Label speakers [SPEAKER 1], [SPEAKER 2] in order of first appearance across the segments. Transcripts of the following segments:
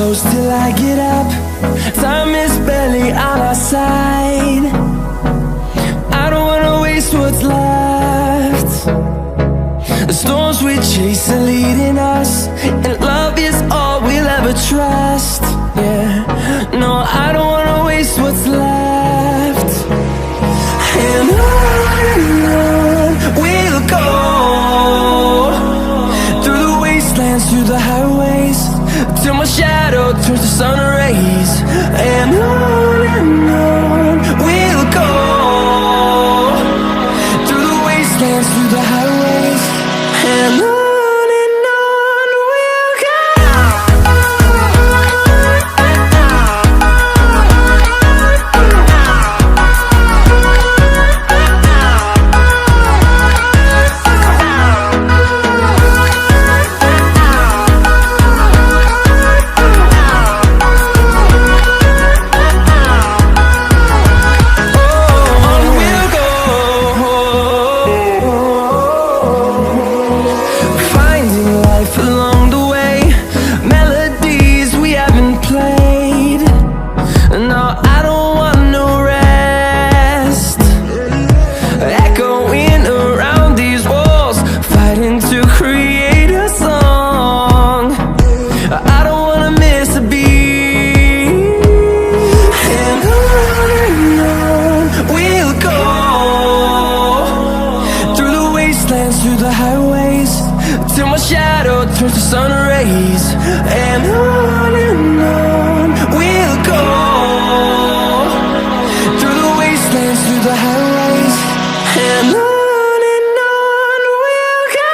[SPEAKER 1] close till I get up. Time is barely on our side. I don't wanna waste what's left. The storms we chase are leading us, and love is all we'll ever trust. Yeah, no, I don't wanna waste what's left. And on we'll go, through the wastelands, through the highways, till my shadow turns to sun rays. And on we'll go, through the wastelands, through the highways, and on we'll go. Through the highways, till my shadow turns to sun rays. And on we'll go, through the wastelands, through the highways, and on we'll go.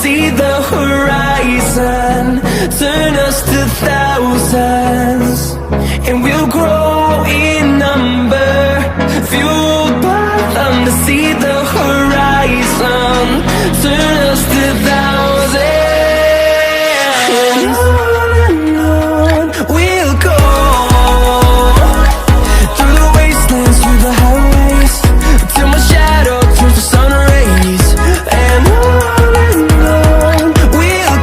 [SPEAKER 1] See the horizon turn us to thousands, and we'll grow in number, fueled by them to see the horizon turn us to thousands. And on we'll go, through the wastelands, through the highways, till my shadow turns to sun rays. And on we'll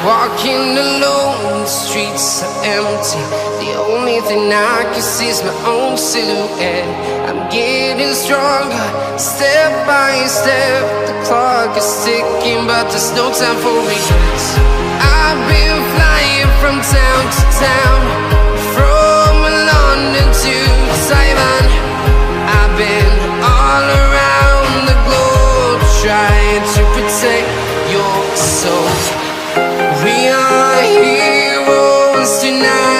[SPEAKER 2] Walking alone, the streets are empty. The only thing I can see is my own silhouette. I'm getting stronger, step by step. The clock is ticking, but there's no time for regrets. I've been flying from town to town, from London to Taiwan. I've been all around the globe, trying to protect your soul. We are heroes tonight.